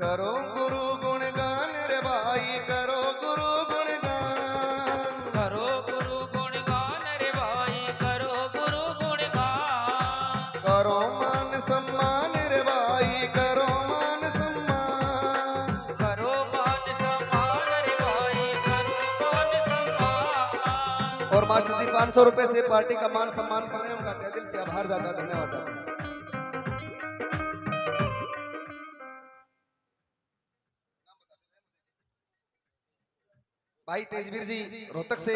करो गुरु गुणगान रे भाई, करो गुरु गुणगान, करो गुरु गुणगान रे भाई, करो गुरु गुणगान। करो मान सम्मान रे भाई, करो मान सम्मान, करो मान सम्मान रे भाई, करो मान सम्मान। और मास्टर जी 500 रुपए से पार्टी का मान सम्मान कर रहे हैं, उनका तहे दिल से आभार जाता है, धन्यवाद जाता है। भाई तेजवीर जी रोहतक से,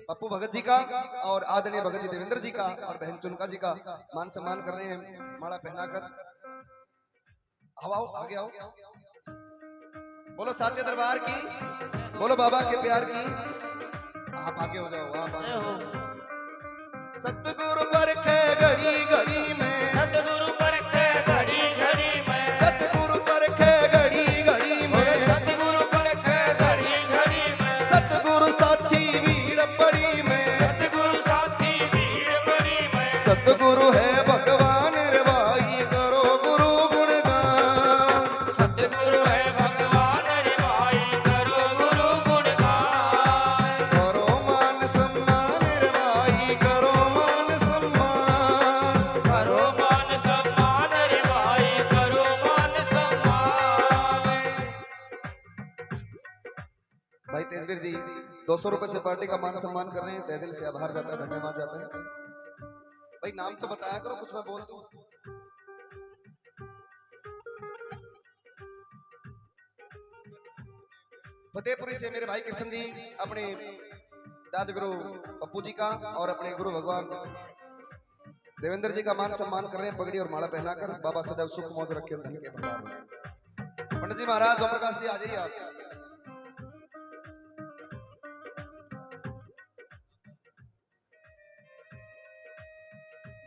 पप्पू भगत जी का और आदरणीय भगत जी देवेंद्र जी का और बहन चुनका जी का मान सम्मान कर रहे हैं माला पहनाकर। आओ आगे आओ, बोलो साचे दरबार की, बोलो बाबा के प्यार की। आप आगे हो जाओ, आप आगे हो। सतगुरु परखे घड़ी घड़ी में, सतगुरु परखे घड़ी घड़ी में, सतगुरु परखे घड़ी घड़ी में, सतगुरु परखे घड़ी घड़ी में, सतगुरु साथी भीड़ पड़ी में, सतगुरु साथी भीड़ बड़ी में। सतगुरु है भगवान रे भाई, करो गुरु गुणगान, सतगुरु है भगवान रे भाई, करो गुरु गुणगान। करो मान सम्मान रे भाई, करो मान सम्मान, करो मान सम्मान रे भाई, करो मान सम्मान। भाई तेजवीर जी 200 रुपए से पार्टी का मान सम्मान कर रहे हैं, तहे दिल से आभार जाता है, धन्यवाद जाता है। भाई नाम तो बताया करो, कुछ मैं बोल दूं। फतेहपुरी से मेरे भाई कृष्ण जी अपने दाद गुरु पप्पू जी का और अपने गुरु भगवान देवेंद्र जी का मान सम्मान कर रहे हैं, पगड़ी और माला पहनाकर। बाबा सदैव सुख मौज रखे धन के भंडार में। पंडित जी महाराज ओम प्रकाश जी आ जाइए आप।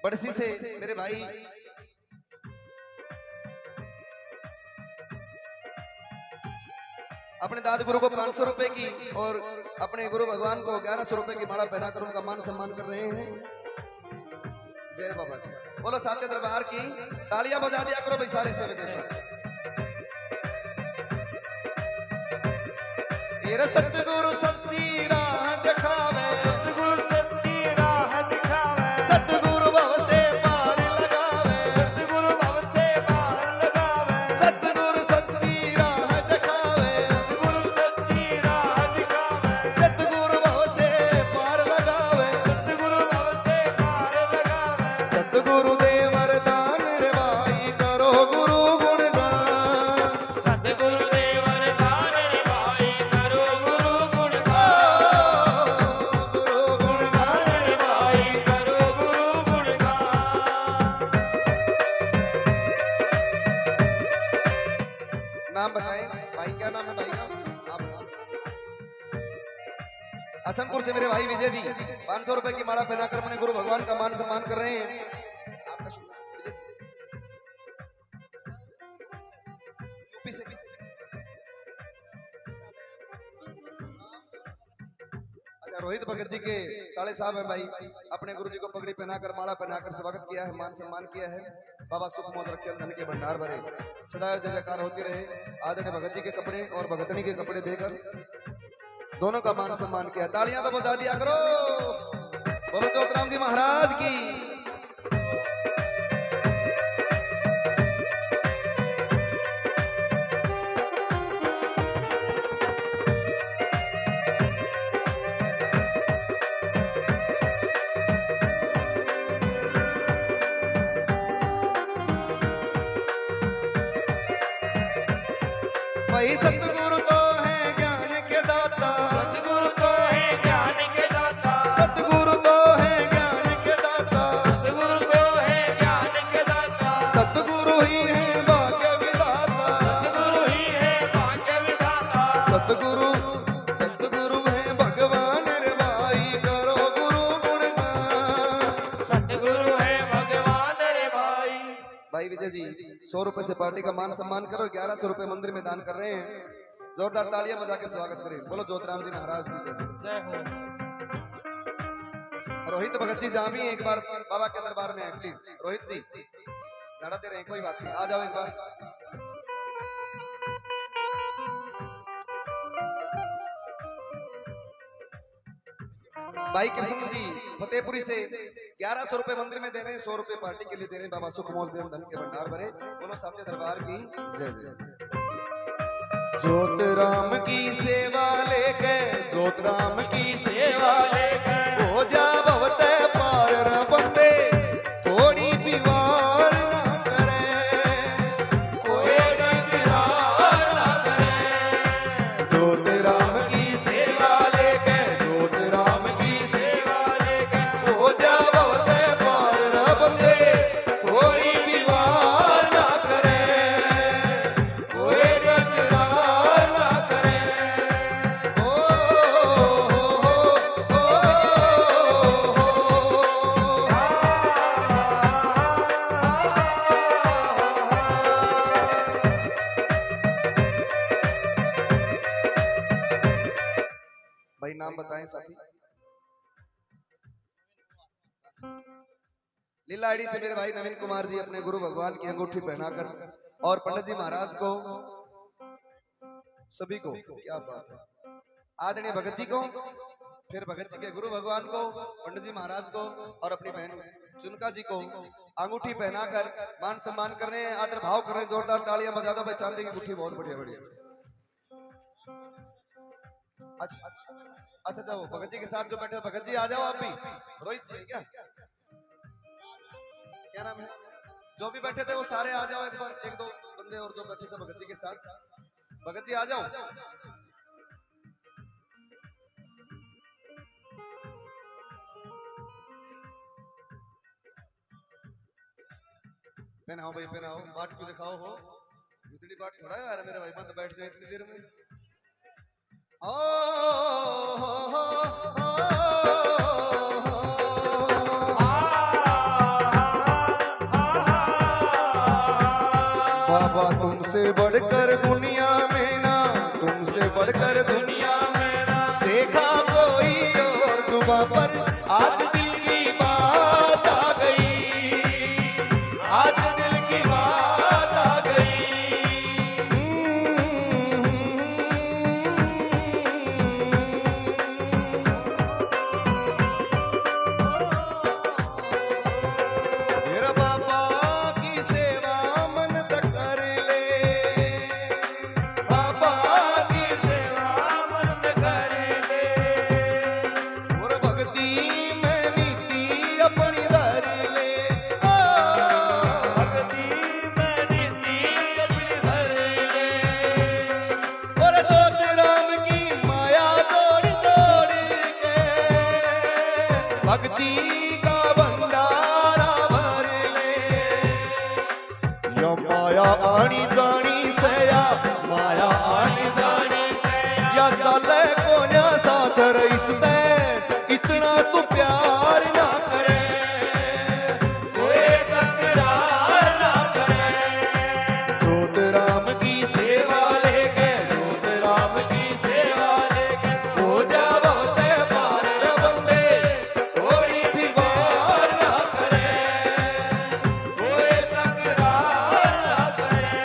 बड़सी से मेरे भाई अपने दाद गुरु को 500 रुपए की और अपने गुरु भगवान को 1100 रुपए की माला पहनाकर उनका मान सम्मान कर रहे हैं। जय बाबा की। बोलो साचे दरबार की, तालियां बजा दिया करो भाई सारे सेवक। तेरा सतगुरु सच्ची राह दिखावे, सतगुरु सच्ची राह दिखावे, सतगुरु भव से पार लगावे, सतगुरु भव से पार लगावे, सतगुरु सच्ची राह दिखावे, सतगुरु सच्ची राह दिखावे, सतगुरु भव से पार लगावे, सतगुरु भव से पार लगावे। सतगुरु दे वरदान रे भाई, करो गुरु गुणगान, सतगुरु दे वरदान रे भाई, करो गुरु गुणगान। गुरु गुणगान रे भाई। भाई करो गुरु गुणगान। नाम बताएं भाई, क्या नाम है भाई का? आप बताओ। हसनपुर से मेरे भाई विजय जी 500 रुपए की माला पहनाकर अपने गुरु भगवान का मान सम्मान कर रहे हैं। आपका शुभ नाम विजय जी, यूपी से। अच्छा रोहित भगत जी के साले साहब हैं भाई, अपने गुरु जी को पगड़ी पहनाकर माला पहनाकर स्वागत किया है, मान सम्मान किया है। बाबा सुख मौज रखे, धन के भंडार भरे, सदैव जय जयकार होती रहे। आदरणीय भगत जी के कपड़े और भगतनी के कपड़े देकर दोनों का मान सम्मान किया। तालियां तो बजा दिया करो, बोलो चौतराम जी महाराज की। वही सतगुरु तो है ज्ञान के दाता, सतगुरु तो है ज्ञान के दाता, सतगुरु तो है ज्ञान के दाता, सतगुरु तो है ज्ञान के दाता, सतगुरु ही है भाग्य विधाता, सतगुरु ही है भाग्य विधाता। सतगुरु सतगुरु है भगवान रे भाई, करो गुरु गुणगान। सतगुरु है भगवान रे भाई। भाई विजय जी 100 रुपए से पार्टी का मान सम्मान करो, 1100 रुपए मंदिर में दान कर रहे हैं। जोरदार तालियां बजा के स्वागत करें, बोलो ज्योतिराम जी महाराज की जय। जय हो। रोहित भगत जी जहां भी हैं, एक बार बाबा के दरबार में आए प्लीज। रोहित जी ज्यादा देर है कोई बात नहीं, आ जाओ एक बार। भाई कृष्ण जी फतेहपुरी से 1100 रुपए मंदिर में दे रहे हैं, 100 रुपए पार्टी के लिए दे रहे हैं। बाबा सुख मौज देव धन के भंडार भरे। बोलो साचे दरबार की जय जय। जोत राम की सेवा लेके, जोत राम की सेवा लेके हो जा भवते पार रे बंदे, थोड़ी भी वार ना करे, कोई टकरार ना करे। जोत राम की सेवा लेके, जोत राम की सेवा लेके हो जा भवते पार रे बंदे, थोड़ी भी वार ना करे, कोई टकरार ना करे। भाई नाम बताएं साथी। लीलाड़ी से मेरे भाई नवीन कुमार जी अपने गुरु भगवान की अंगूठी पहनाकर, और पंडित जी महाराज को, सभी को, क्या बात है, आदरणीय भगत जी को, फिर भगत जी के गुरु भगवान को, पंडित जी महाराज को और अपनी बहन चुनका जी को अंगूठी पहनाकर मान सम्मान कर रहे हैं, आदर भाव कर रहे हैं। जोरदार तालियां बजा दो भाई। चांदी की अंगूठी बहुत बढ़िया बढ़िया। अच्छा जाओ भगत जी के साथ जो बैठे, भगत जी आ जाओ आप भी। रोहित जी क्या क्या नाम है, जो भी बैठे थे वो सारे आ जाओ एक बार, एक दो बंदे और जो बैठे थे भगत जी के साथ। भगत जी आ जाओ। पहनाओ भाई पहनाओ, बाट को दिखाओ हो, इतनी बाट थोड़ा है यार मेरे भाई, मत बैठ जाए इतनी देर में। बाबा तुमसे बढ़कर दुनिया में ना, तुमसे बढ़कर दुनिया में ना देखा कोई और जुबां पर आज दिल की बात आ गई, आज दिल की बात आ गई। मेरा बाबा की सेवा मन तक कर ले, बाबा की सेवा मन तक कर ले, और भक्ति में नीति अपनी धर ले, भक्ति में नीति अपनी धर ले, और जोत राम की माया जोड़ जोड़ के भक्ति का भंडारा भर ले। या माया आनी जानी से, या माया आनी जानी से, या चले कोन्या साथ रईसते, इतना तू प्यार ना करे, कोई तकरार ना करे। जोत राम की सेवा लेके, जोत राम की सेवा लेके हो जा भवते पार रे बंदे, थोड़ी भी वार ना करे, कोई तकरार ना करे।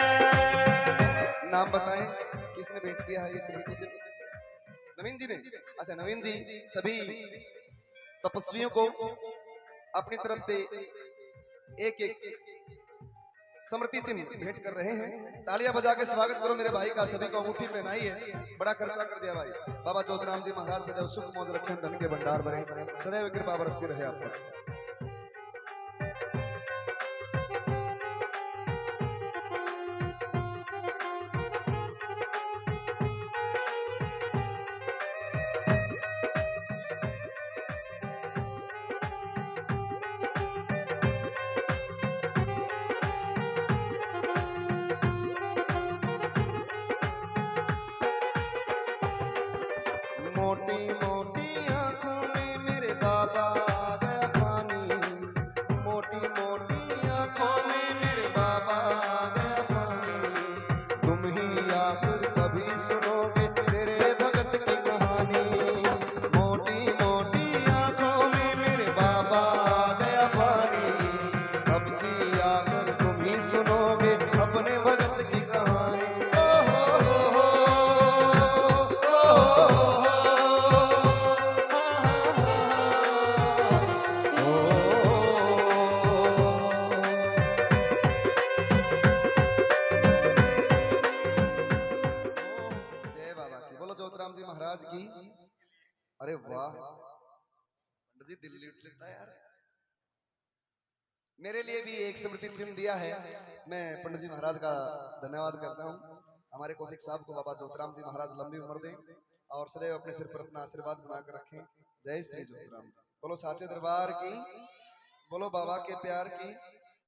नाम बताएं किसने भेंट किया है ये सभी चीजें? नवीन जी ने। अच्छा नवीन जी सभी तपस्वियों को अपनी तरफ से एक एक स्मृति चिन्ह भेंट कर रहे हैं। तालियां बजा के स्वागत करो मेरे भाई का। सभी को अंगूठी पहनाई है, बड़ा खर्चा कर दिया भाई। बाबा जोतराम जी महाराज सदैव सुख मौज रखें, धन के भंडार भरे, सदैव कृपा बरसती रहे आप पर। मोटी मोटी आंखों में मेरे बाबा आ गया पानी, मोटी मोटी आंखों में मेरे बाबा आ गया पानी। तुम ही आकर कभी सुनोगे तेरे भगत की कहानी, मोटी मोटी आंखों में मेरे बाबा आ गया पानी। अब सी आकर तुम ही सुनोगे अपने भगत की कहानी। ओ हो हो हो, ओ हो हो हो। अरे वाह पंडित जी दिल लूट लेता है यार। मेरे लिए भी एक स्मृति चिन्ह दिया है, मैं पंडित जी महाराज का धन्यवाद करता हूँ। हमारे कौशिक साहब को बाबा ज्योतिराम जी महाराज लंबी उम्र दें और सदैव अपने सिर पर अपना आशीर्वाद बनाकर रखें। जय श्री ज्योतिराम। बोलो साचे दरबार की, बोलो बाबा के प्यार की।